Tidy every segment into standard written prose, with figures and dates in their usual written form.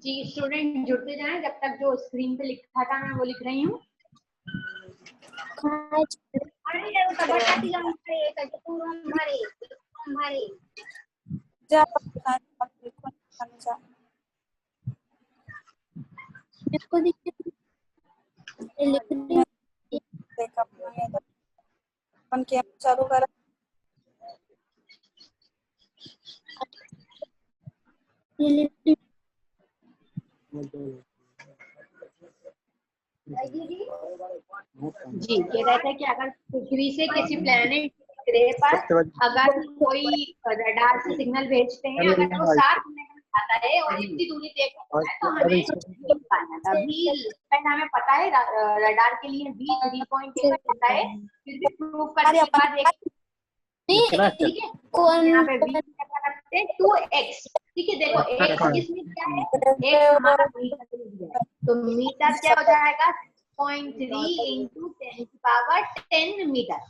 जी student जुड़ते जाएं, जब तक जो स्क्रीन पे लिखा था मैं वो लिख रही हूँ। चालू करा। जी कह रहे थे कि अगर पृथ्वी से किसी प्लेनेट ग्रह पर अगर कोई रडार से सिग्नल भेजते हैं, अगर वो 7 मिनट में आता है और इतनी दूरी तय करता है तो हमें निकालना था। हमें पता है रडार के लिए v 3.8 होता है, फिर भी प्रूव करने के बाद एक ठीक है यहाँ पे v रखते हैं 2x। ठीक है देखो x किसमें क्या है, x हमारा मीटर है, तो मीटर क्या हो जाएगा 0.3 into 10 की पावर 10 मीटर।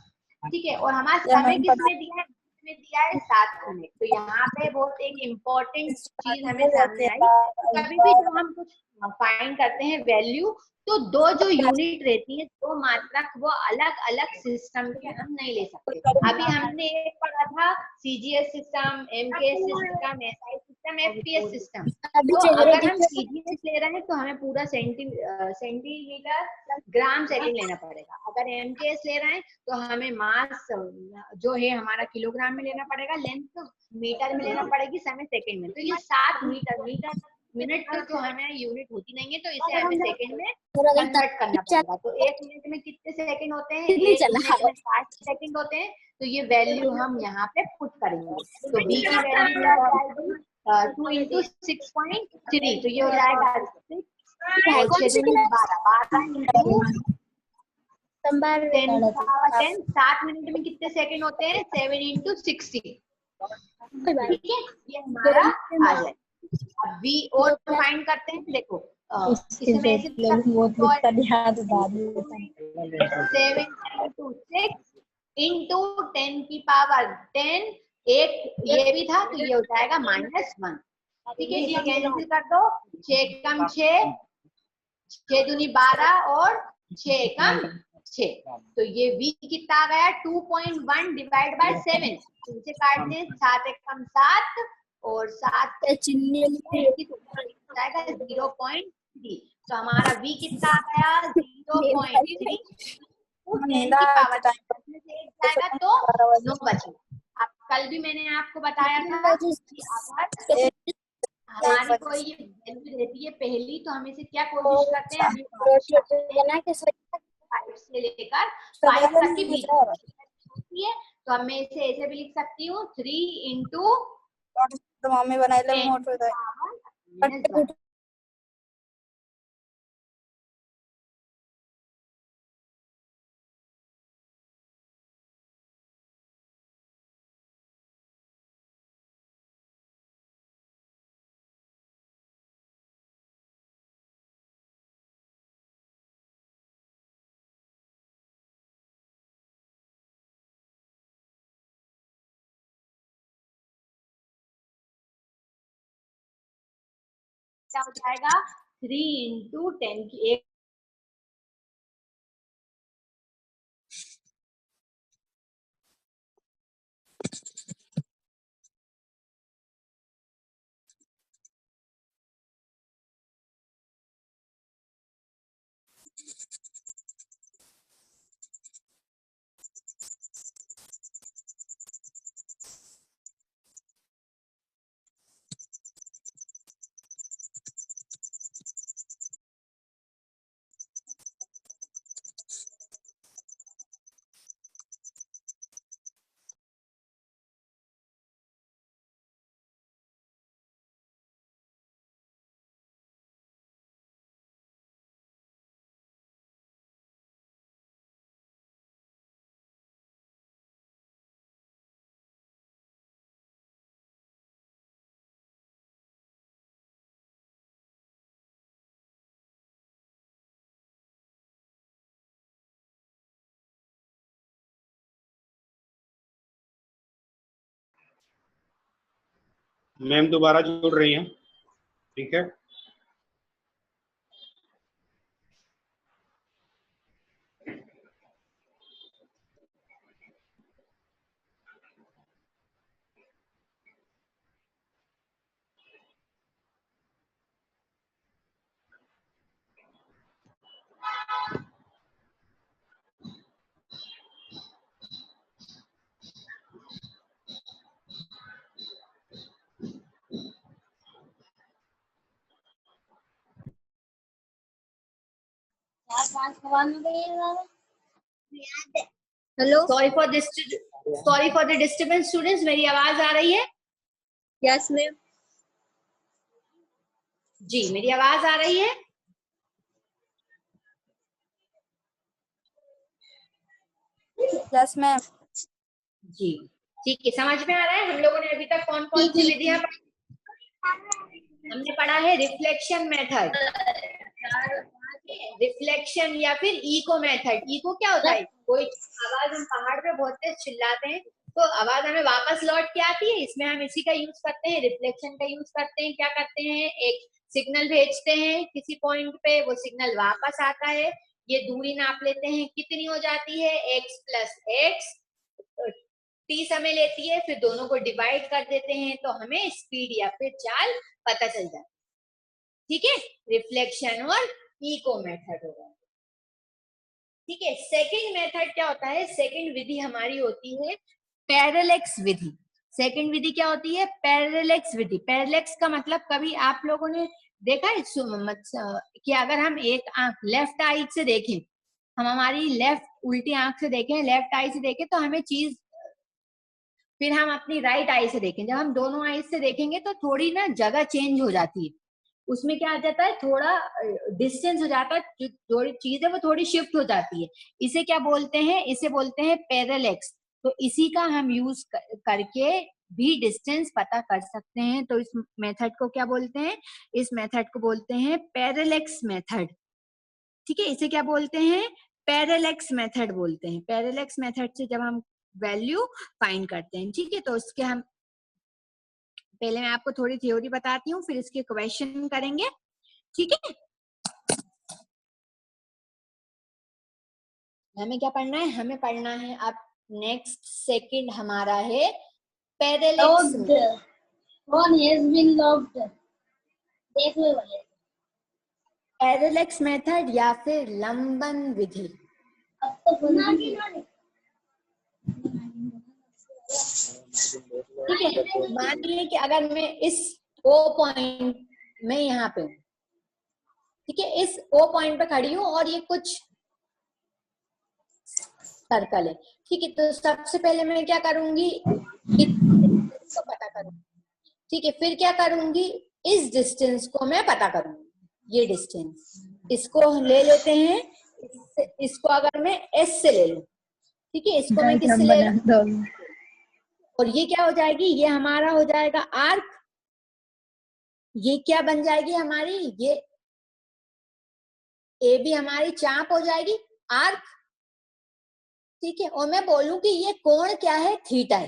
ठीक है, और हमारा समय किसमें दिया है, में दिया है 7 मिनट। तो यहाँ पे बहुत एक इम्पोर्टेंट चीज हमें सामने आई, कभी भी जब हम कुछ फाइंड करते हैं वैल्यू, तो दो जो यूनिट रहती है, दो मात्रक, वो अलग अलग सिस्टम के हम नहीं ले सकते। अभी हमने एक पढ़ा था CGS system, MKS system, SI system, FPS system. तो अगर हम सीजीएस ले रहे हैं तो हमें पूरा सेंटीमीटर ग्राम सेकंड लेना पड़ेगा। अगर एमकेएस ले रहे हैं तो हमें मास जो है हमारा किलोग्राम में लेना पड़ेगा, लेंथ मीटर में लेना पड़ेगी, समय सेकंड में। तो ये 7 मीटर मिनट तक जो हमें यूनिट होती नहीं है, तो इसे हमें सेकंड में कन्वर्ट करना पड़ेगा। तो 1 मिनट में कितने सेकंड होते हैं, 1 मिनट में 60 सेकंड होते हैं। तो ये वैल्यू हम यहाँ पे पुट करेंगे। तो b की वैल्यू क्या हो जाएगी 2 into 6.3, तो ये हो जाएगा 6 10 7 मिनट में कितने सेकंड होते हैं, 7 into 60। ठीक है, ये हमारा आ जाए। अब v और फाइंड करते हैं। देखो इसमें ऐसे 7 into 6 into 10 की पावर 10, एक ये भी था तो ये हो जाएगा -1। ठीक है, ये कैंसिल कर दो, 6 कम 6, 6 दूनी 12 और 6 कम 6, तो ये v कितना आ गया 2.1 डिवाइड बाय 7। इसे काट दें, 7 एक कम 7 और 7 जाएगा 0.3। तो हमारा v कितना आ गया 0.3 की पावर जाएगा तो 9 बचेगा। अब कल भी मैंने आपको बताया था कि अगर हमारी कोई ये वैल्यू रहती है पहली, तो हम इसे क्या कोशिश करते हैं, अभी 5 से लेकर 5 तक की बीच होती है, तो हम मैं इसे ऐसे भी लिख सकती हूँ 3 into 10क्या हो जाएगा 3 into 10 की एक मैम दोबारा जुड़ रही हैं, ठीक है। Hello, sorry for the disturbance students, मेरी आवाज आ रही है? Yes ma'am. जी, मेरी आवाज आ रही है? Yes ma'am. जी, ठीक है, समझ में आ रहा है। हम लोगों ने अभी तक कौन कौन सी विधियां पढ़ी? हमने पढ़ा है रिफ्लेक्शन मेथड, रिफ्लेक्शन या फिर इको मेथड। इको क्या होता है? कोई आवाज हम पहाड़ पे बहुत तेज चिल्लाते हैं तो आवाज हमें वापस लौट के आती है, इसमें हम इसी का यूज करते हैं, रिफ्लेक्शन का यूज करते हैं। क्या करते हैं, एक सिग्नल भेजते हैं किसी पॉइंट पे, वो सिग्नल वापस आता है, ये दूरी नाप लेते हैं कितनी हो जाती है, x प्लस एक्स, t समय लेती है, फिर दोनों को डिवाइड कर देते हैं तो हमें स्पीड या फिर चाल पता चल जाती है। ठीक है, रिफ्लेक्शन और इको मेथड होगा। ठीक है, सेकंड मेथड क्या होता है? सेकंड विधि हमारी होती है पैरेलेक्स विधि। सेकंड विधि क्या होती है? पैरेलेक्स विधि। पैरेलेक्स का मतलब कभी आप लोगों ने देखा है कि अगर हम एक आंख लेफ्ट आई से देखें, हम हमारी लेफ्ट उल्टी आंख से देखें, लेफ्ट आई से देखें तो हमें चीज, फिर हम अपनी राइट आई से देखें, जब हम दोनों आई से देखेंगे तो थोड़ी ना जगह चेंज हो जाती है, उसमें क्या आ जाता है, थोड़ा डिस्टेंस हो जाता है, जो थोड़ी चीज है वो थोड़ी शिफ्ट हो जाती है। इसे क्या बोलते हैं? इसे बोलते हैं पैरेलेक्स। तो इसी का हम यूज करके भी डिस्टेंस पता कर सकते हैं। तो इस मेथड को क्या बोलते हैं? इस मेथड को बोलते हैं पैरेलेक्स मेथड। ठीक है, इसे क्या बोलते हैं? पैरेलेक्स मेथड बोलते हैं। पैरेलेक्स मेथड से जब हम वैल्यू फाइंड करते हैं, ठीक है, तो इसके हम पहले मैं आपको थोड़ी थ्योरी बताती हूँ, फिर इसके क्वेश्चन करेंगे। ठीक है, हमें क्या पढ़ना है? हमें पढ़ना है अब नेक्स्ट सेकंड हमारा है parallax. One has been logged. देख लो वाले। पैरेलेक्स मेथड या फिर लंबन विधि। अब तो सुना कि ना। ठीक है, मान लीजिए कि अगर मैं इस O पॉइंट में यहाँ पे, ठीक है, इस O पॉइंट पे खड़ी हूँ और ये कुछ सर्कल है। ठीक है, तो सबसे पहले मैं क्या करूंगी, इसको पता करूंगी। ठीक है, फिर क्या करूंगी, इस डिस्टेंस को मैं पता करूंगी। ये डिस्टेंस, इसको ले लेते हैं, इसको अगर मैं S से ले लूं, ठीक है, इसको मैं किससे ले लूं, और ये क्या हो जाएगी, ये हमारा हो जाएगा आर्क। ये क्या बन जाएगी हमारी, ये ए भी हमारी चाप हो जाएगी, आर्क। ठीक है, और मैं बोलूं कि ये कोण क्या है, थीटा है।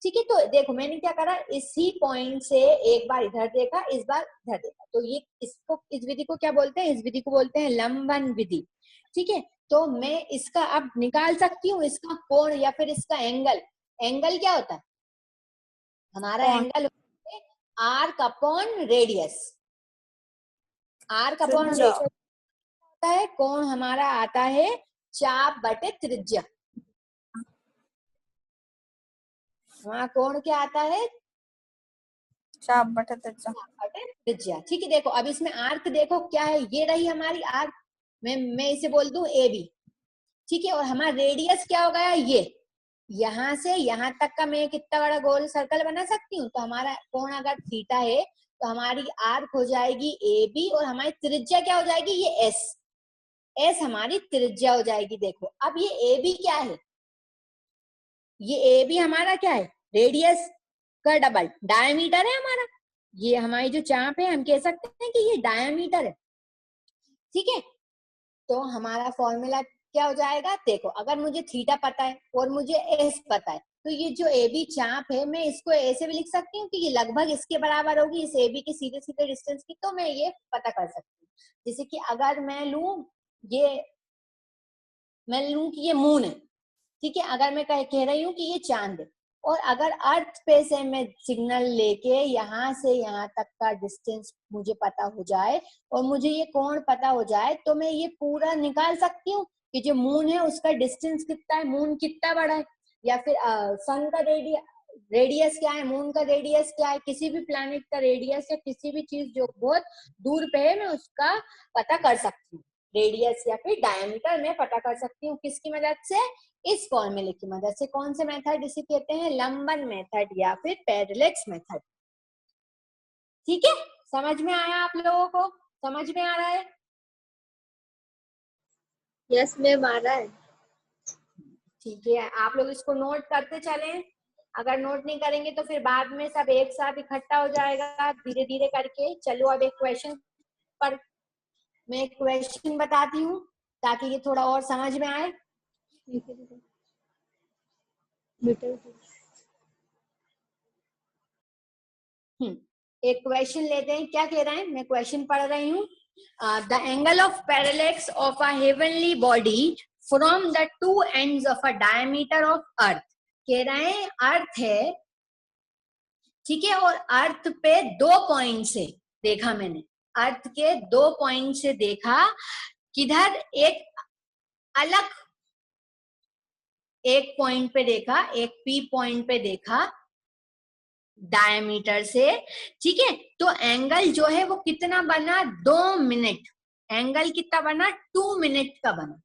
ठीक है, तो देखो मैंने क्या करा, इसी पॉइंट से एक बार इधर देखा, इस बार इधर देखा, तो ये इसको, इस विधि को क्या बोलते हैं? इस विधि को बोलते हैं लंबन विधि। ठीक है, तो मैं इसका अब निकाल सकती हूँ इसका कोण या फिर इसका एंगल। एंगल क्या होता है हमारा? Angle arc upon radius. Arc upon radius होता है, कोण हमारा आता है चाप बटे त्रिज्या। वहां कोण क्या आता है? चाप बटे त्रिज्या। ठीक है, देखो अब इसमें आर्क देखो क्या है, ये रही हमारी आर्क, मैं इसे बोल दूं ए बी। ठीक है, और हमारा रेडियस क्या हो गया, ये यहाँ से यहाँ तक का मैं कितना बड़ा गोल सर्कल बना सकती हूँ। तो हमारा कोण अगर थीटा है तो हमारी आर्क हो जाएगी ए बी, और हमारी त्रिज्या क्या हो जाएगी, ये एस। एस हमारी त्रिज्या हो जाएगी। देखो अब ये ए बी क्या है, ये ए बी हमारा क्या है, रेडियस का डबल, डायमीटर है हमारा। ये हमारी जो चाप है हम कह सकते हैं कि ये डायमीटर है। ठीक है, तो हमारा फॉर्मूला क्या हो जाएगा, देखो अगर मुझे थीटा पता है और मुझे एस पता है तो ये जो ए बी चाप है मैं इसको ऐसे भी लिख सकती हूँ कि ये लगभग इसके बराबर होगी इस ए बी के सीधे सीधे डिस्टेंस की, तो मैं ये पता कर सकती हूँ। जैसे कि अगर मैं लूं कि ये मून है, ठीक है, अगर मैं कह रही हूँ कि ये चांद है, और अगर अर्थ पे से मैं सिग्नल लेके यहाँ से यहाँ तक का डिस्टेंस मुझे पता हो जाए और मुझे ये कोण पता हो जाए, तो मैं ये पूरा निकाल सकती हूँ कि जो मून है उसका डिस्टेंस कितना है, मून कितना बड़ा है, या फिर सन का रेडियस क्या है, मून का रेडियस क्या है, किसी भी प्लैनेट का रेडियस या किसी भी चीज जो बहुत दूर पे है मैं उसका पता कर सकती हूँ। रेडियस या फिर डायमीटर मैं पता कर सकती हूँ किसकी मदद से, इस फॉर्मूले की मदद से। कौन से मेथड, इसे कहते हैं लंबन मेथड या फिर पैरेलैक्स मेथड। ठीक है, समझ में आया आप लोगों को, समझ में आ रहा है? यस मैम आ रहा है। ठीक है, आप लोग इसको नोट करते चलें। अगर नोट नहीं करेंगे तो फिर बाद में सब एक साथ इकट्ठा हो जाएगा, धीरे धीरे करके। चलो अब एक क्वेश्चन पर मैं एक क्वेश्चन बताती हूँ ताकि ये थोड़ा और समझ में आए। एक क्वेश्चन लेते हैं, क्या कह रहा है, मैं क्वेश्चन पढ़ रही हूँ। The angle of parallax of a heavenly body from the two ends of a diameter of earth. कह रहे हैं अर्थ है, ठीक है, और अर्थ पे 2 पॉइंट से देखा मैंने, अर्थ के 2 पॉइंट से देखा, किधर, एक अलग एक पॉइंट पे देखा, एक पी पॉइंट पे देखा डायमीटर से, ठीक है। तो एंगल जो है वो कितना बना, 2 मिनट। एंगल कितना बना, 2 मिनट का बना।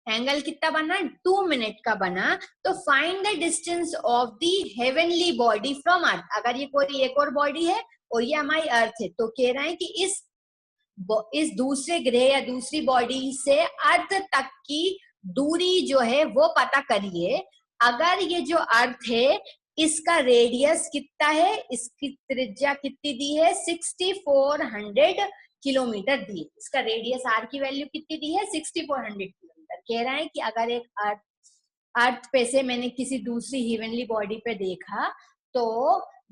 एंगल कितना बना, 2 मिनट का बना। तो find the distance of the heavenly body from earth. अगर ये कोई एक और बॉडी है और ये हमारी अर्थ है, तो कह रहा है कि इस दूसरे ग्रह या दूसरी बॉडी से अर्थ तक की दूरी जो है वो पता करिए। अगर ये जो अर्थ है इसका रेडियस कितना है, इसकी त्रिज्या कितनी दी है, 6400 किलोमीटर दी है। इसका रेडियस आर की वैल्यू कितनी दी है, 6400 किलोमीटर। कह रहा है कि अगर एक अर्थ पे से मैंने किसी दूसरी हेवनली बॉडी पे देखा तो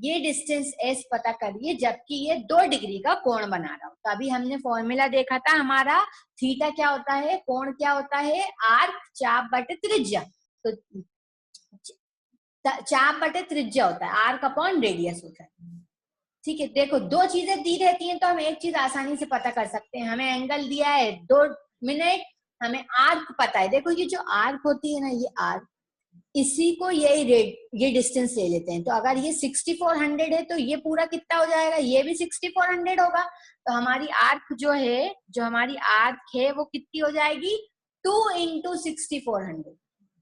ये डिस्टेंस एस पता करिए जबकि ये 2 डिग्री का कोण बना रहा हो। तो अभी हमने फॉर्मूला देखा था हमारा, थीटा क्या होता है, कोण क्या होता है, आर्क चाप बटे त्रिज्या। तो चाप बटे त्रिज्या होता है, आर्क अपॉन रेडियस होता है। ठीक है, देखो 2 चीजें दी रहती हैं तो हम एक चीज आसानी से पता कर सकते हैं। हमें एंगल दिया है 2 मिनट, हमें आर्क पता है। देखो ये जो आर्क होती है ना, ये आर्क, इसी को ये डिस्टेंस ले लेते हैं। तो अगर ये 6400 है तो ये पूरा कितना हो जाएगा, ये भी 6400 होगा। तो हमारी आर्क जो है, जो हमारी आर्क है वो कितनी हो जाएगी, 2 × 6400,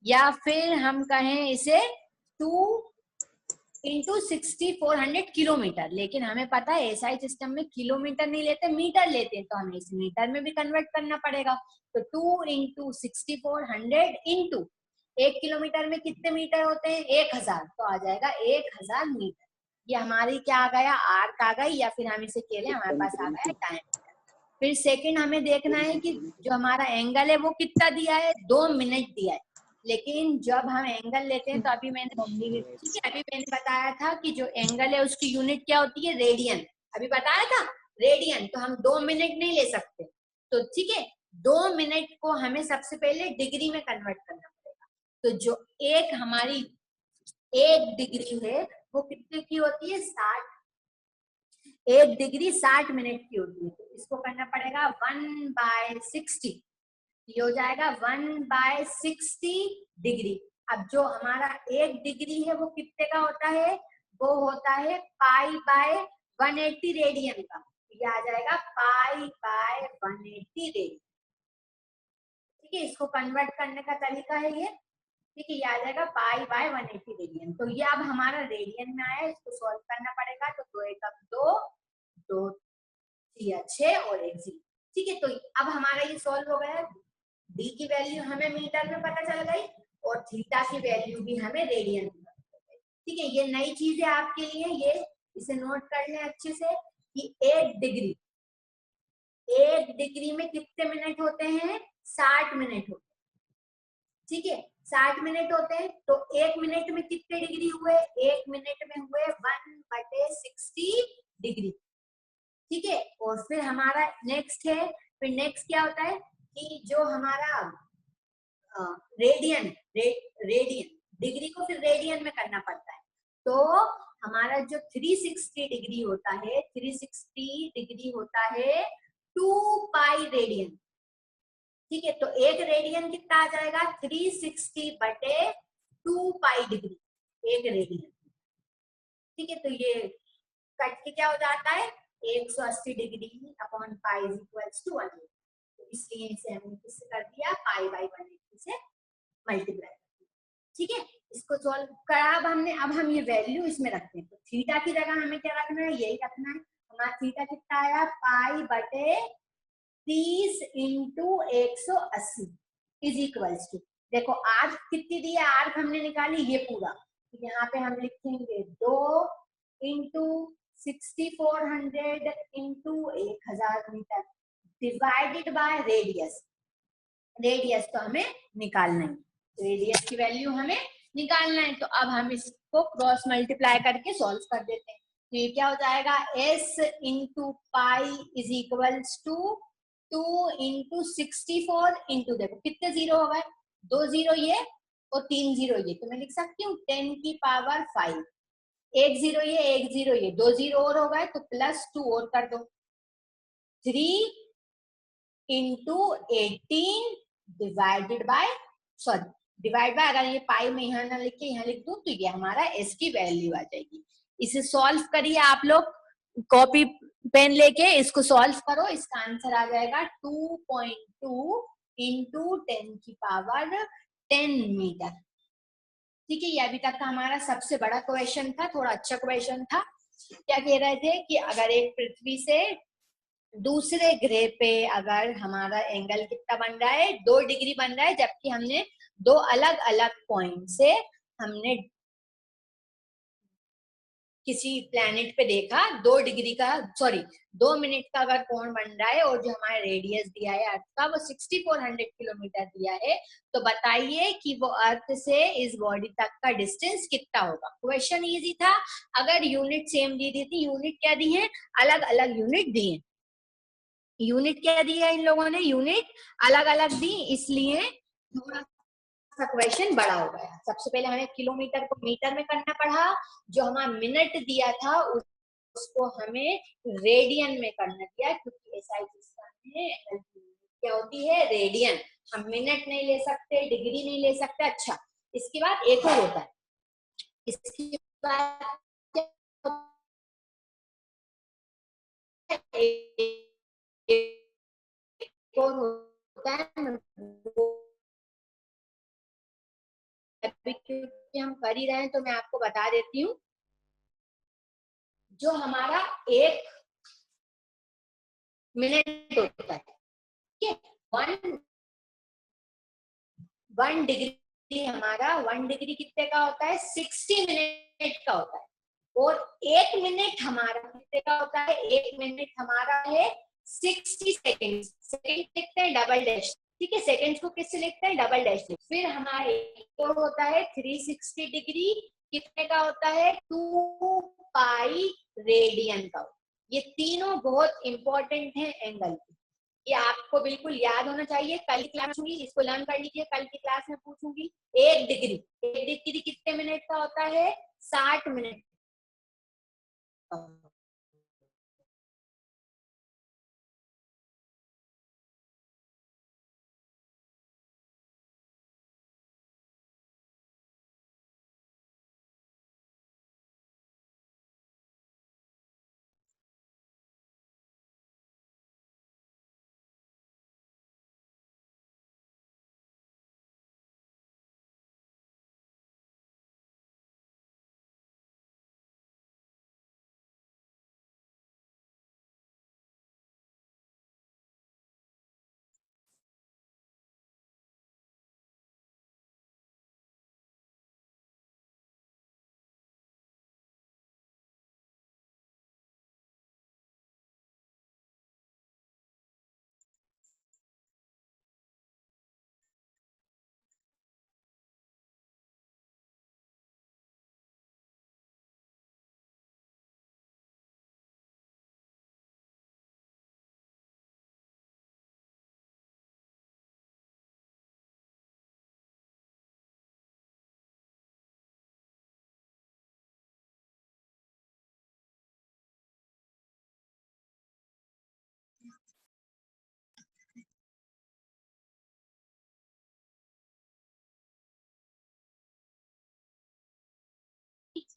या फिर हम कहें इसे 2 × 6400 किलोमीटर। लेकिन हमें पता है एसआई सिस्टम में किलोमीटर नहीं लेते, मीटर लेते हैं, तो हमें इसे मीटर में भी कन्वर्ट करना पड़ेगा। तो 2 × 6400 इंटू 1 किलोमीटर में कितने मीटर होते हैं, 1000, तो आ जाएगा 1000 मीटर। ये हमारी क्या आ गया, आर्क आ गई, या फिर हम इसे कह लें हमारे पास आ गया डायमीटर। फिर सेकंड हमें देखना है कि जो हमारा एंगल है वो कितना दिया है, 2 मिनट दिया है। लेकिन जब हम एंगल लेते हैं तो अभी मैंने बताया था कि जो एंगल है उसकी यूनिट क्या होती है, रेडियन। अभी बताया था रेडियन। तो हम 2 मिनट नहीं ले सकते, तो ठीक है 2 मिनट को हमें सबसे पहले डिग्री में कन्वर्ट करना पड़ेगा। तो जो हमारी 1 डिग्री है वो कितने की होती है, 1 डिग्री 60 मिनट की होती है। तो इसको करना पड़ेगा 1/60, ये हो जाएगा 1/60 डिग्री। अब जो हमारा 1 डिग्री है वो कितने का होता है, वो होता है π/180 रेडियन का। ये आ जाएगा π/180 रेडियन। ठीक है, इसको कन्वर्ट करने का तरीका है ये। ठीक है, ये आ जाएगा π/180 रेडियन। तो ये अब हमारा रेडियन में आया, इसको सॉल्व करना पड़ेगा। तो 2 एकम 2, 2 3 6 और 1 0। ठीक है, तो अब हमारा ये सॉल्व हो गया। डी की वैल्यू हमें मीटर में पता चल गई और थीटा की वैल्यू भी हमें रेडियन में पता चल गई। ठीक है, ये नई चीज है आपके लिए, ये इसे नोट कर लें अच्छे से कि 1 डिग्री में कितने मिनट होते हैं, 60 मिनट होते हैं। ठीक है, 60 मिनट होते हैं, तो 1 मिनट में कितने डिग्री हुए? 1 मिनट में हुए 1/60 डिग्री। ठीक है, और फिर हमारा नेक्स्ट है, फिर नेक्स्ट क्या होता है कि जो हमारा रेडियन, रेडियन डिग्री को फिर रेडियन में करना पड़ता है, तो हमारा जो 360 डिग्री होता है, 360 डिग्री होता है 2 पाई रेडियन। ठीक है, तो एक रेडियन कितना आ जाएगा? 360/2 पाई डिग्री, एक रेडियन। ठीक है, तो ये कट के क्या हो जाता है? 180 degree upon pi is equals to 180। तो इसलिए इसे हमने किससे कर दिया? पाई/180 से मल्टीप्लाई। ठीक है, इसको सॉल्व करा। अब हम ये वैल्यू इसमें रखते हैं, तो थीटा की जगह हमें क्या रखना है? यही रखना है। हमारा थीटा कितना आया? पाई/30 इंटू 180 इज इक्वल्स टू, देखो आर्क कितनी दी है? आर्क हमने निकाली ये पूरा, तो यहाँ पे हम लिखेंगे 2 into 6400 into 1000 metre divided by radius. Radius तो हमें निकालना है, रेडियस की वैल्यू हमें निकालना है। तो अब हम इसको क्रॉस मल्टीप्लाई करके सॉल्व कर देते हैं। तो ये क्या हो जाएगा? s into pi is equals to 2 into 64 into, देखो कितने जीरो हो गए? 2 जीरो ये और 3 जीरो ये, तो मैं लिख सकती हूँ 10 की पावर 5। 1 जीरो ये, 1 जीरो ये, 2 जीरो और हो गए, तो +2 और कर दो। 3 into 18 divided by, sorry divide by, अगर ये पाई में यहाँ ना लिख के यहाँ लिख दूं तो ये हमारा s की वैल्यू आ जाएगी। इसे सॉल्व करिए आप लोग, कॉपी पेन लेके इसको सॉल्व करो, इसका आंसर आ जाएगा 2.2 इंटू 10 की पावर 10 मीटर। ठीक है, ये अभी तक का हमारा सबसे बड़ा क्वेश्चन था, थोड़ा अच्छा क्वेश्चन था। क्या कह रहे थे कि अगर एक पृथ्वी से दूसरे ग्रह पे अगर हमारा एंगल कितना बन रहा है? 2 डिग्री बन रहा है, जबकि हमने 2 अलग अलग पॉइंट से हमने किसी प्लैनेट पे देखा 2 डिग्री का, सॉरी 2 मिनट का अगर कोण बन रहा है, और जो हमारा रेडियस दिया है अर्थ का वो 6400 किलोमीटर दिया है, तो बताइए कि वो अर्थ से इस बॉडी तक का डिस्टेंस कितना होगा। क्वेश्चन इजी था। अगर यूनिट सेम दी थी, यूनिट क्या दी है? अलग अलग यूनिट दी है। यूनिट क्या दी है इन लोगों ने? यूनिट अलग अलग दी, इसलिए थोड़ा सा क्वेश्चन बड़ा हो गया। सबसे पहले हमें किलोमीटर को मीटर में करना पड़ा, जो हमारा मिनट दिया था उसको हमें रेडियन में करना दिया, क्योंकि एसआई सिस्टम में एंगल की यूनिट क्या होती है? रेडियन। हम मिनट नहीं ले सकते, डिग्री नहीं ले सकते। अच्छा, इसके बाद एक और होता है, इसके बाद क्या एक और होता है, अभी क्योंकि हम कर ही रहे हैं तो मैं आपको बता देती हूँ। जो हमारा 1 मिनट होता है, ठीक है, 1 डिग्री, हमारा 1 डिग्री कितने का होता है? 60 मिनट का होता है। और 1 मिनट हमारा कितने का होता है? 1 मिनट हमारा है 60 सेकेंड। सेकेंड लिखते हैं डबल डैश, ठीक है, सेकेंड्स को किससे लिखते हैं? Double dash. फिर हमारा एक और होता है 360 डिग्री, कितने का होता है? 2 पाई रेडियन का। ये तीनों बहुत इंपॉर्टेंट है एंगल की, ये आपको बिल्कुल याद होना चाहिए। कल की क्लास में इसको लर्न कर लीजिए, कल की क्लास में पूछूंगी। 1 डिग्री कितने मिनट का होता है? 60 मिनट।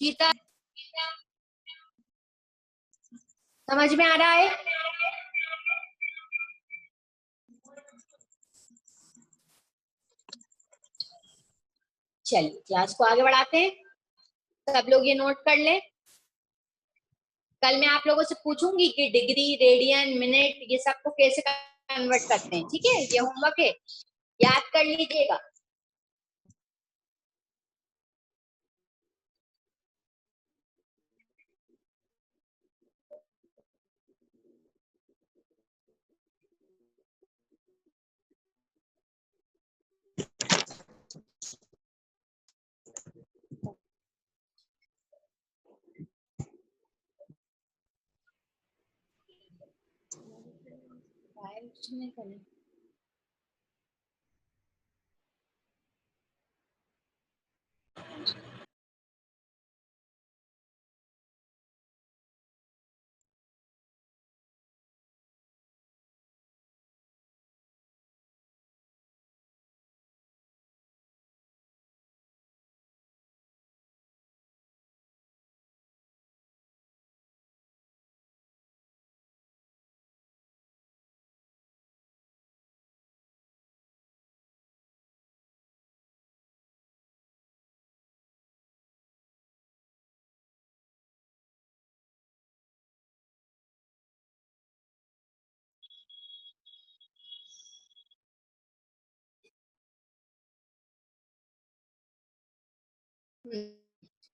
गीता समझ में आ रहा है? चलिए क्लास को आगे बढ़ाते हैं। सब लोग ये नोट कर लें। कल मैं आप लोगों से पूछूंगी कि डिग्री, रेडियन, मिनट ये सबको कैसे कन्वर्ट करते हैं। ठीक है, ये होमवर्क है, याद कर लीजिएगा।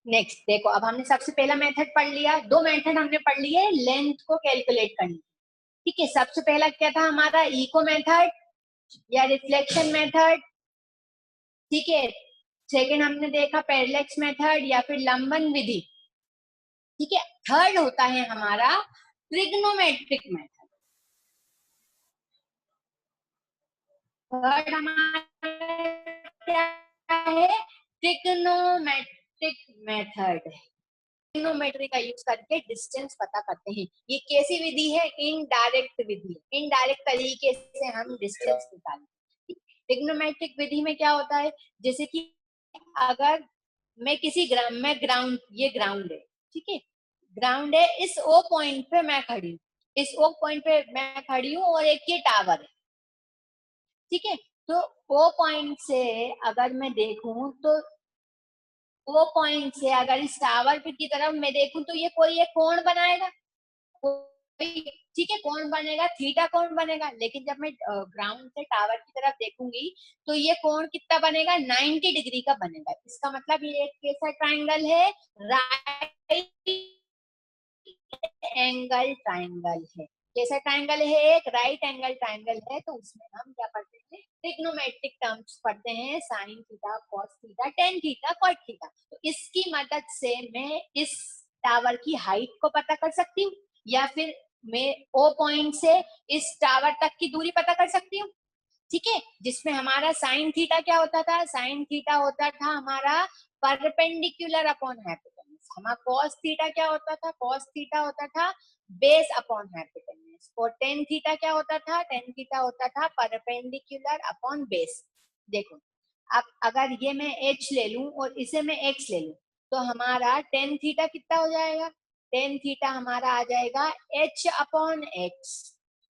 नेक्स्ट देखो, अब हमने सबसे पहला मेथड पढ़ लिया। दो मेथड हमने पढ़ लिए लेंथ को कैलकुलेट करने। ठीक है, सबसे पहला क्या था हमारा, इको मेथड या रिफ्लेक्शन मेथड। ठीक है, सेकंड हमने देखा पैरेलैक्स मेथड या फिर लंबन विधि। ठीक है, थर्ड होता है हमारा ट्रिग्नोमेट्रिक मेथड। थर्ड हमारा क्या है, ट्रिग्नोमेट्रिक मेथड। ट्रिग्नोमेट्री का यूज करके डिस्टेंस पता करते हैं। ये कैसी विधि है, इनडायरेक्ट विधि। इनडायरेक्ट तरीके से हम डिस्टेंस निकालते हैं। ट्रिग्नोमेट्रिक विधि में क्या होता है, जैसे कि अगर मैं किसी ग्राउंड, ये ग्राउंड है। ठीक है, ग्राउंड है, इस ओ पॉइंट पे मैं खड़ी हूँ, इस ओ पॉइंट पे मैं खड़ी हूँ और एक ये टावर है। ठीक है, तो ओ पॉइंट से अगर मैं देखूं तो वो पॉइंट से अगर इस टावर की तरफ मैं देखूं तो ये कोई एक कोण बनाएगा, कोई, ठीक है, कोण बनेगा, थीटा कोण बनेगा। लेकिन जब मैं ग्राउंड से टावर की तरफ देखूंगी तो ये कोण कितना बनेगा, 90 डिग्री का बनेगा। इसका मतलब ये एक कैसा ट्राइंगल है, राइट एंगल ट्राइंगल है। कैसा ट्राइंगल है, एक राइट एंगल ट्राइंगल है। तो उसमें हम क्या पढ़ते हैं, ट्रिग्नोमेट्रिक टर्म्स पढ़ते हैं, sine theta, cos theta, tan theta, cot theta. तो इसकी मदद से मैं इस टावर की हाइट को पता कर सकती हूँ, या फिर मैं ओ पॉइंट से इस टावर तक की दूरी पता कर सकती हूँ। ठीक है, जिसमें हमारा साइन थीटा क्या होता था, साइन थीटा होता था हमारा परपेंडिकुलर अपॉन हाइपोटेन्यूज। हमारा कॉस थीटा क्या होता था, कॉस थीटा होता था बेस अपॉन हाइपोटेन्यूज। और टेन थीटा क्या होता था, टेन थीटा होता था परपेंडिकुलर अपॉन बेस। देखो, अब अगर ये मैं h ले लूं और इसे मैं x ले लूं तो हमारा टेन थीटा कितना हो जाएगा, टेन थीटा हमारा आ जाएगा h अपॉन x।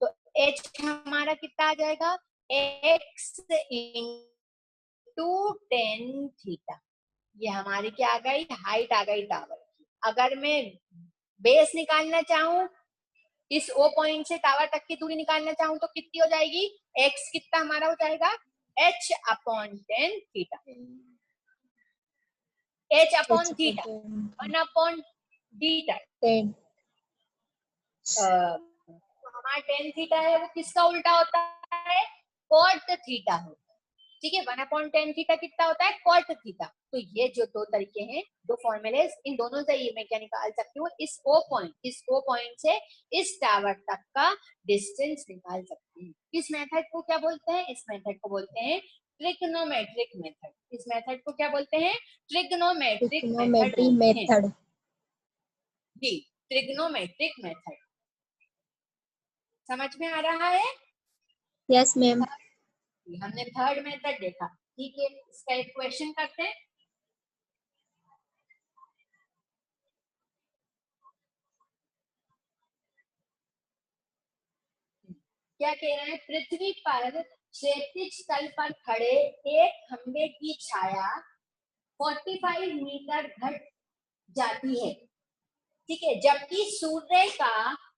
तो h हमारा कितना आ जाएगा, x इंटू टेन थीटा। ये हमारी क्या आ गई, हाइट आ गई टावर की। अगर मैं बेस निकालना चाहूं, इस ओ पॉइंट से टावर तक की दूरी निकालना चाहूं तो कितनी हो जाएगी, x कितना हमारा हो जाएगा, h upon tan theta. h upon theta 1 upon theta. हमारा टेन थीटा है वो किसका उल्टा होता है, कॉट थीटा होता है। ठीक है, 1 अपॉन टेन थीटा कितना होता है, कॉट थीटा। तो ये जो दो तरीके हैं, दो फॉर्मूले, इन दोनों से ये मैं क्या निकाल सकती हूँ, इस ओ पॉइंट से इस टावर तक का डिस्टेंस निकाल सकती हूँ। इस मेथड को क्या बोलते हैं, इस मेथड को बोलते हैं ट्रिग्नोमेट्रिक मेथड। इस मेथड को क्या बोलते हैं, ट्रिग्नोमेट्रिक मेथड बोलते हैं जी, ट्रिग्नोमेट्रिक मेथड। समझ में आ रहा है? Yes ma'am. हमने थर्ड मेथड देखा। ठीक है, इसका एक क्वेश्चन करते हैं। क्या कह रहे हैं, पृथ्वी पर क्षैतिज तल पर खड़े एक खंबे की छाया 45 मीटर घट जाती है, ठीक है, जबकि सूर्य का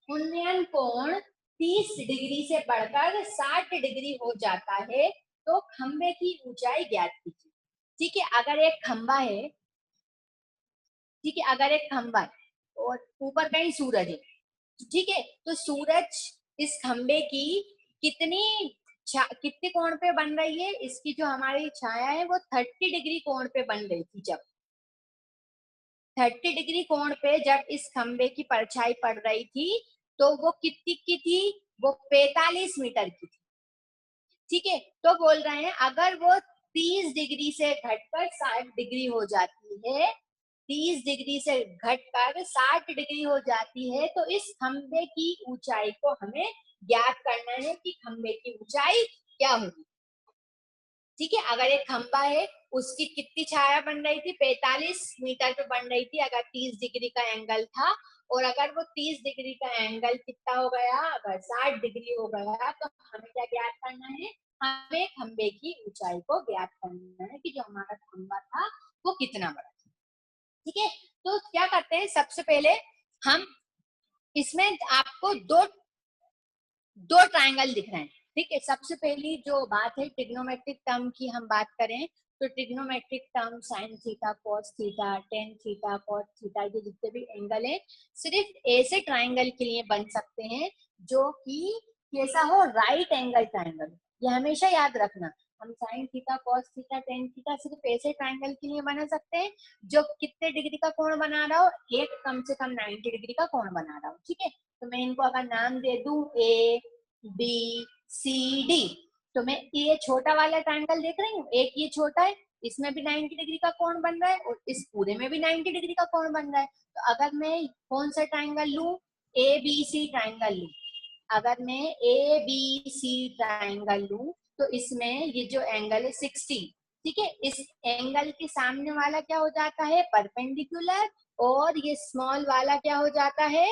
उन्नयन कोण 30 डिग्री से बढ़कर 60 डिग्री हो जाता है, तो खंबे की ऊंचाई ज्ञात कीजिए। ठीक है, अगर एक खंबा है, ठीक है, अगर एक खंबा है और ऊपर कहीं सूरज है, ठीक है, तो सूरज इस खंबे की कितने कोण पे बन रही है, इसकी जो हमारी छाया है वो 30 डिग्री कोण पे बन रही थी। जब 30 डिग्री कोण पे जब इस खंबे की परछाई पड़ रही थी, तो वो कितनी की थी, वो 45 मीटर की थी। ठीक है, तो बोल रहे हैं अगर वो 30 डिग्री से घटकर 60 डिग्री हो जाती है, 30 डिग्री से घटकर 60 डिग्री हो जाती है, तो इस खंबे की ऊंचाई को हमें ज्ञात करना है कि खंबे की ऊंचाई क्या होगी। ठीक है, अगर एक खंबा है, उसकी कितनी छाया बन रही थी, 45 मीटर पे बन रही थी अगर 30 डिग्री का एंगल था, और अगर वो 30 डिग्री का एंगल कितना हो गया, अगर 60 डिग्री हो गया, तो हमें क्या ज्ञात करना है, हमें खंबे की ऊंचाई को ज्ञात करना है कि जो हमारा खंबा था वो कितना बड़ा था। ठीक है, तो क्या करते हैं, सबसे पहले हम इसमें आपको दो ट्रायंगल दिख रहे हैं। ठीक है, सबसे पहली जो बात है ट्रिग्नोमेट्रिक टर्म की हम बात करें, तो trigonometric term sine theta, cos theta, tan theta, cot theta, ये जितने भी एंगल है सिर्फ ऐसे ट्रायंगल के लिए बन सकते हैं जो कि कैसा हो, राइट एंगल ट्रायंगल। ये हमेशा याद रखना, हम sign theta, cos theta, tan theta सिर्फ ऐसे ट्रायंगल के लिए बना सकते हैं जो कितने डिग्री का कोण बना रहा हो, एक कम से कम 90 डिग्री का कोण बना रहा हो। ठीक है, तो मैं इनको अगर नाम दे दूं ए बी सी डी, तो मैं ये छोटा वाला ट्रायंगल देख रही हूँ, एक ये छोटा है, इसमें भी 90 डिग्री का कोण बन रहा है और इस पूरे में भी 90 डिग्री का कोण बन रहा है। तो अगर मैं कौन सा ट्रायंगल लूं, ए बी सी ट्रायंगल लूं, अगर मैं ए बी सी ट्रायंगल लूं, तो इसमें ये जो एंगल है 60, ठीक है, इस एंगल के सामने वाला क्या हो जाता है, परपेंडिकुलर, और ये स्मॉल वाला क्या हो जाता है,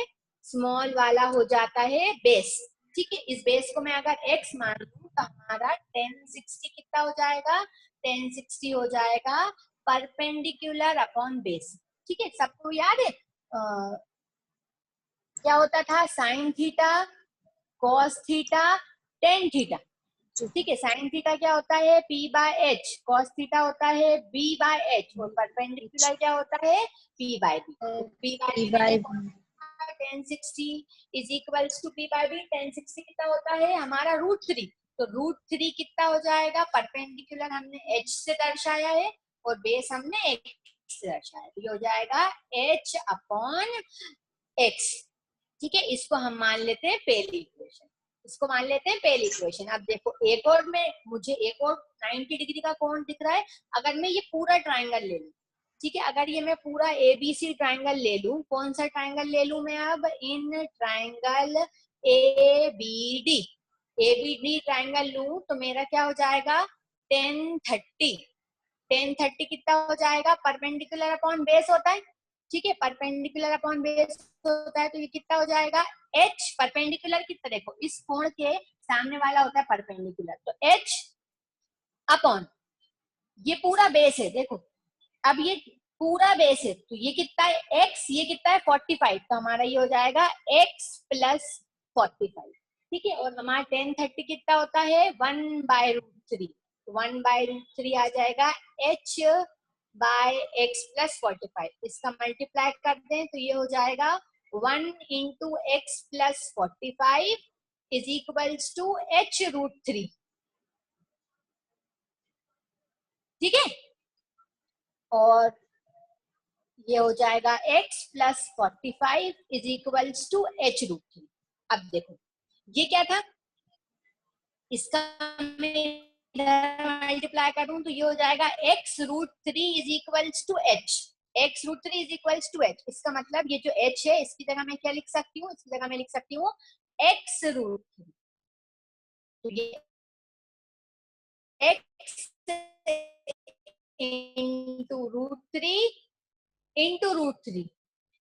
स्मॉल वाला हो जाता है बेस। ठीक है, इस बेस को मैं अगर x मान लूं, तो हमारा 1060 कितना हो जाएगा, 1060 हो जाएगा परपेंडिकुलर अपॉन बेस। ठीक है, सबको याद है क्या होता था, sine theta, cos theta, tan theta. ठीक है, साइन थीटा क्या होता है, p by H, cos theta होता है b बाय एच, और परपेंडिकुलर क्या होता है, p by b। p by b 1060 is equals to p by b, 1060 कितना होता है हमारा √3, तो √3 कितना हो जाएगा, परपेंडिकुलर हमने h से दर्शाया है और बेस हमने x से दर्शाया है, तो ये हो जाएगा h अपॉन x। ठीक है, इसको हम मान लेते हैं पहली इक्वेशन, इसको मान लेते हैं पहली इक्वेशन। अब देखो एक और में मुझे एक और 90 डिग्री का कोण दिख रहा है, अगर मैं ये पूरा ट्रायंगल ले लूं, ठीक है, अगर ये मैं पूरा एबीसी ट्रायंगल ले लूं, कौन सा ट्रायंगल ले लूं मैं अब, in triangle ABD, ABD triangle लूं, तो मेरा क्या हो जाएगा 1030, 1030 कितना हो जाएगा, परपेंडिकुलर अपॉन बेस होता है। ठीक है, परपेंडिकुलर अपॉन बेस होता है, तो ये कितना हो जाएगा, h परपेंडिकुलर कितना, देखो इस कोण के सामने वाला होता है परपेंडिकुलर, तो h अपॉन ये पूरा बेस है, देखो अब ये पूरा बेस है, तो ये कितना है x, ये कितना है 45, तो हमारा ये हो जाएगा x प्लस 45। ठीक है, और हमारा 1030 कितना होता है 1/√3, 1/√3 आ जाएगा h बाय x प्लस 45, इसका मल्टीप्लाई कर दें तो ये हो जाएगा 1 into X plus 45 is equals to h√3। ठीक है, और ये हो जाएगा x plus 45 is equals to h√3। अब देखो ये क्या था, इसका मैं मल्टीप्लाई करूं तो ये हो जाएगा x√3 is equals to h, x√3 is equals to h। इसका मतलब ये जो h है इसकी जगह मैं क्या लिख सकती हूँ, इसकी जगह मैं लिख सकती हूँ x√3, तो ये x इंटू √3,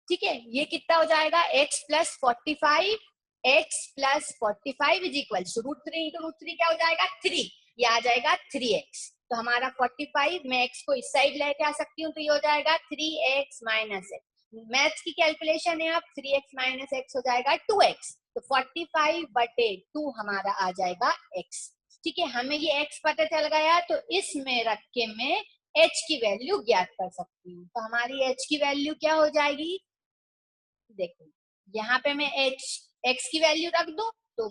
ठीक है, ये कितना हो जाएगा x plus 45 x plus 45 is equal to √3 into √3 क्या हो जाएगा 3, ये आ जाएगा 3x। तो हमारा 45 मैं x को इस साइड लेके आ सकती हूँ तो ये हो जाएगा 3x माइनस x। मैथ्स की कैलकुलेशन है, अब 3x माइनस x हो जाएगा 2x। तो 45/2 हमारा आ जाएगा x। ठीक है, हमें ये x पता चल गया तो इसमें रख के मैं h की वैल्यू ज्ञात कर सकती हूँ। तो हमारी h की वैल्यू क्या हो जाएगी, देखो यहाँ पे मैं x की वैल्यू रख दूं तो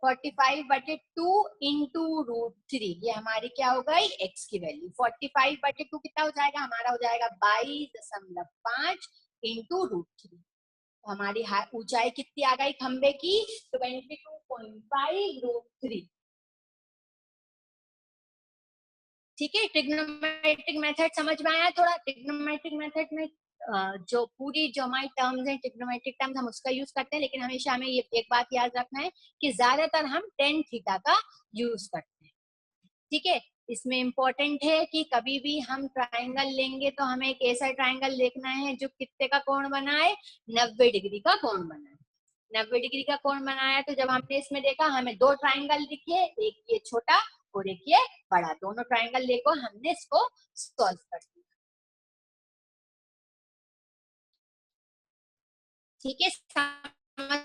45/2 इंटू √3, ये हमारी क्या हो गई x की वैल्यू। 45/2 कितना हो जाएगा, हमारा हो जाएगा 22.5 इंटू √3। हमारी ऊंचाई कितनी आ गई खंबे की, 22.5 √3। ठीक है, ट्रिग्नोमेट्रिक मेथड समझ में आया थोड़ा। ट्रिग्नोमेट्रिक मेथड में जो हमारी टर्म्स हैं ट्रिग्नोमेट्रिक टर्म्स हम उसका यूज करते हैं, लेकिन हमेशा हमें ये एक बात याद रखना है कि ज्यादातर हम tan थीटा का यूज करते हैं। ठीक है, इसमें इंपॉर्टेंट है कि कभी भी हम ट्राइंगल लेंगे तो हमें एक ऐसा ट्राइंगल देखना है जो कितने का कोण बनाए, 90 डिग्री का कोण बनाए। 90 डिग्री का कोण बनाया तो जब हमने इसमें देखा हमें दो ट्राइंगल दिखे, एक ये छोटा और एक ये बड़ा, दोनों ट्राइंगल लेकर हमने इसको सॉल्व कर दिया। ठीक है, समझ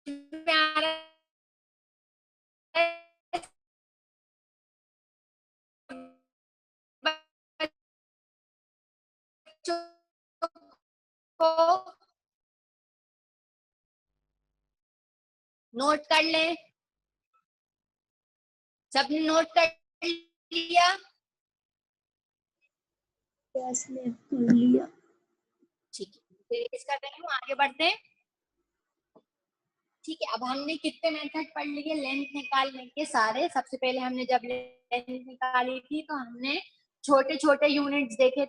में आ रहा है? को नोट कर लें, सबने नोट कर लिया? कर लिया। ठीक है, फिर इसका रही आगे बढ़ते हैं। ठीक है, अब हमने कितने मेथड पढ़ लिए लेंथ निकालने के सारे। सबसे पहले हमने जब लेंथ निकाली थी तो हमने छोटे छोटे यूनिट्स देखे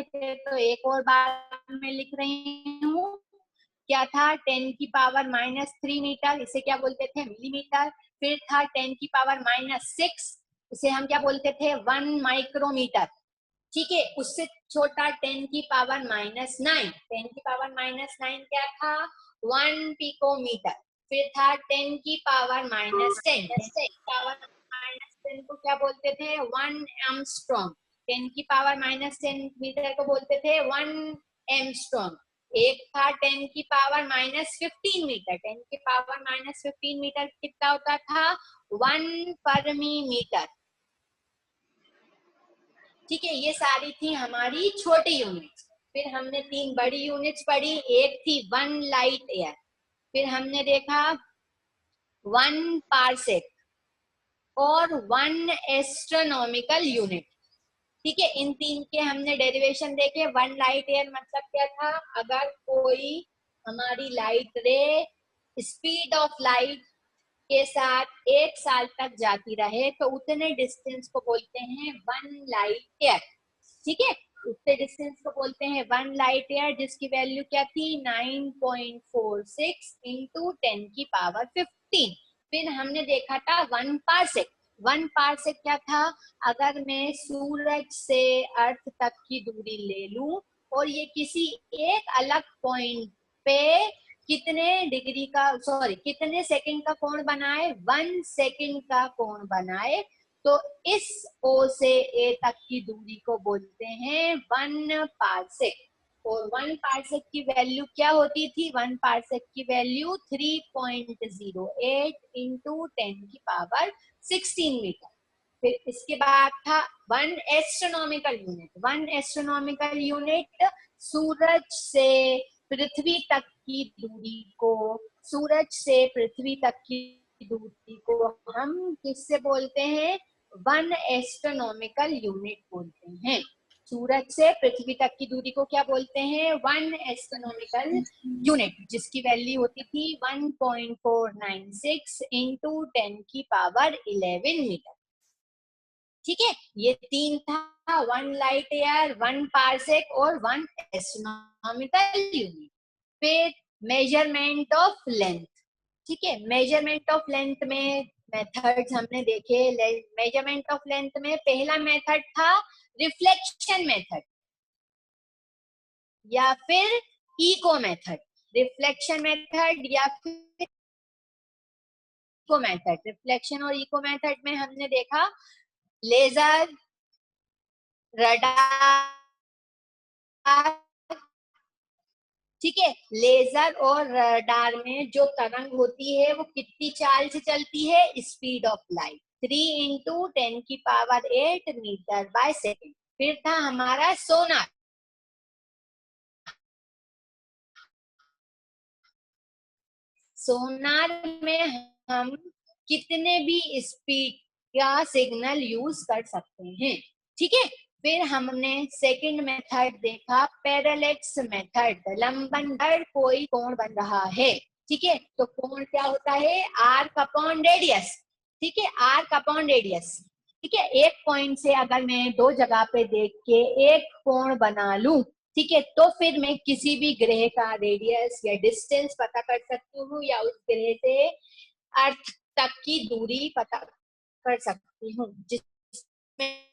थे, तो एक और बार मैं लिख रही हूँ, क्या था 10⁻³ मीटर, इसे क्या बोलते थे मिलीमीटर। फिर था 10⁻⁻6, इसे हम क्या बोलते थे 1 माइक्रोमीटर। ठीक है, उससे छोटा 10⁻⁹, 10⁻⁹ क्या था 1 पिकोमीटर। फिर था 10⁻⁻10, 10⁻⁻10 को क्या बोलते थे 1 एंगस्ट्रॉम। 10⁻⁻10 मीटर को बोलते थे 1 एंगस्ट्रॉम। एक था 10⁻⁻15 मीटर, 10⁻⁻15 मीटर कितना होता था 1 परमी मीटर। ठीक है, ये सारी थी हमारी छोटी यूनिट्स। फिर हमने 3 बड़ी यूनिट्स पढ़ी, एक थी 1 लाइट ईयर, फिर हमने देखा 1 पार्सेक और 1 एस्ट्रोनॉमिकल यूनिट। ठीक है, इन 3 के हमने डेरिवेशन देखे। 1 लाइट ईयर मतलब क्या था, अगर कोई हमारी लाइट रे स्पीड ऑफ लाइट के साथ 1 साल तक जाती रहे तो उतने डिस्टेंस को बोलते हैं 1 लाइट ईयर। ठीक है, उतने डिस्टेंस को बोलते हैं 1 लाइट ईयर, जिसकी वैल्यू क्या थी 9.46 इंटू 10⁻15। फिर हमने देखा था 1 पार्सेक। 1 पार्सेक क्या था, अगर मैं सूरज से अर्थ तक की दूरी ले लूं और ये किसी एक अलग पॉइंट पे कितने सेकंड का कोण बनाए, 1 सेकंड का कोण बनाए, तो इस O से A तक की दूरी को बोलते हैं 1 पार्सेक। और 1 पार्सेक की वैल्यू क्या होती थी, 1 पार्सेक की वैल्यू 3.08 इंटू 10⁻16 मीटर। फिर इसके बाद था 1 एस्ट्रोनॉमिकल यूनिट। 1 एस्ट्रोनॉमिकल यूनिट सूरज से पृथ्वी तक की दूरी को, सूरज से पृथ्वी तक की दूरी को हम किससे बोलते हैं 1 एस्ट्रोनॉमिकल यूनिट बोलते हैं। सूरज से पृथ्वी तक की दूरी को क्या बोलते हैं 1 एस्ट्रोनॉमिकल यूनिट, जिसकी वैल्यू होती थी 1.496 इंटू 10⁻11 मीटर। ठीक है, ये 3 था, 1 लाइट ईयर, 1 पार्सेक और 1 एस्ट्रोनॉमिकल यूनिट। फिर मेजरमेंट ऑफ लेंथ। ठीक है, मेजरमेंट ऑफ लेंथ में मेथड्स हमने देखे। मेजरमेंट ऑफ लेंथ में पहला मेथड था रिफ्लेक्शन मेथड या फिर इको मेथड। रिफ्लेक्शन मेथड या फिर इको मेथड। रिफ्लेक्शन और इको मेथड में हमने देखा लेजर, रडार, ठीक है। लेजर और रडार में जो तरंग होती है वो कितनी चाल से चलती है? Speed of light 3 × 10⁸ metre by second. फिर था हमारा सोनार। सोनार में हम कितने भी स्पीड का सिग्नल यूज कर सकते हैं, ठीक है। फिर हमने सेकंड मेथड देखा पैरेलैक्स मेथड, लंबन दर कोई कोण बन रहा है, ठीक है। तो कोण क्या होता है? आर्क अपॉन रेडियस, ठीक है, आर्क अपॉन रेडियस, ठीक है। एक पॉइंट से अगर मैं दो जगह पे देख के एक कोण बना लूं, ठीक है, तो फिर मैं किसी भी ग्रह का रेडियस या डिस्टेंस पता कर सकती हूँ या उस ग्रह से अर्थ तक की दूरी पता कर सकती हूँ, जिसमें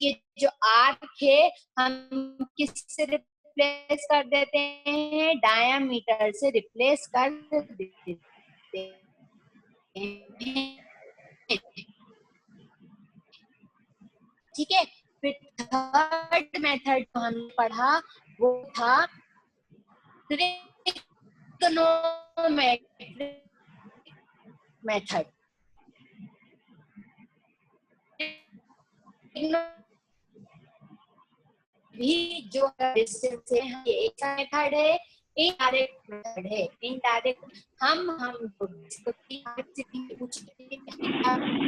ये जो आर्क है हम किससे रिप्लेस कर देते हैं? डायामीटर से रिप्लेस कर देते हैं, ठीक है। फिर थर्ड मेथड जो हमने पढ़ा वो था ट्रिग्नोमेट्रिक मेथड। भी जो डिस्टेंस है ये एक मेथड है, इनडायरेक्ट मेथड है। इनडायरेक्ट हम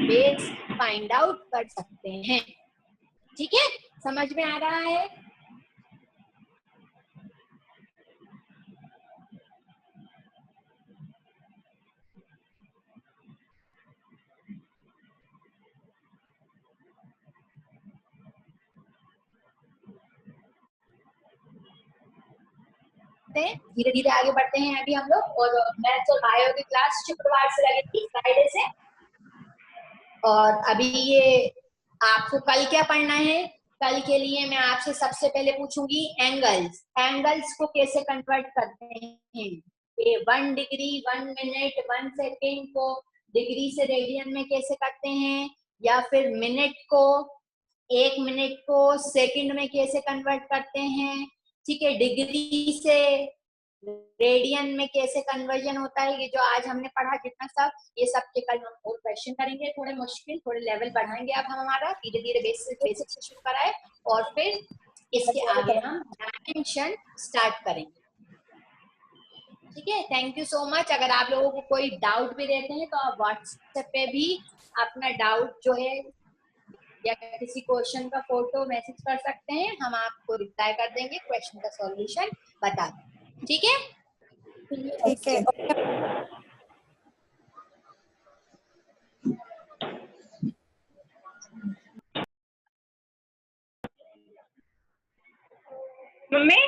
बेस फाइंड आउट कर सकते हैं, ठीक है। समझ में आ रहा है? धीरे धीरे आगे बढ़ते हैं अभी हम लोग। और मैथ्स और बायो की क्लास शुक्रवार से लगेगी, फ्राइडे से। और अभी ये आपको कल क्या पढ़ना है? कल के लिए मैं आपसे सबसे पहले पूछूंगी एंगल्स। एंगल्स को कैसे कन्वर्ट करते हैं? ये 1 डिग्री, 1 मिनट, 1 सेकेंड को डिग्री से रेडियन में कैसे करते हैं, या फिर मिनट को, 1 मिनट को सेकंड में कैसे कन्वर्ट करते हैं, ठीक है। डिग्री से रेडियन में कैसे कन्वर्जन होता है, ये जो आज हमने पढ़ा जितना सब, ये सब के कल हम और क्वेश्चन करेंगे, थोड़े मुश्किल, थोड़े लेवल बढ़ाएंगे। अब हम हमारा धीरे धीरे बेसिक से शुरू कराए और फिर इसके आगे हम डायमेंशन स्टार्ट करेंगे, ठीक है। Thank you so much. अगर आप लोगों को कोई डाउट भी रहते हैं तो आप व्हाट्सएप पे भी अपना डाउट जो है या किसी क्वेश्चन का फोटो मैसेज कर सकते हैं, हम आपको रिप्लाई कर देंगे, क्वेश्चन का सॉल्यूशन बता दें, ठीक है। ठीक है। मम्मी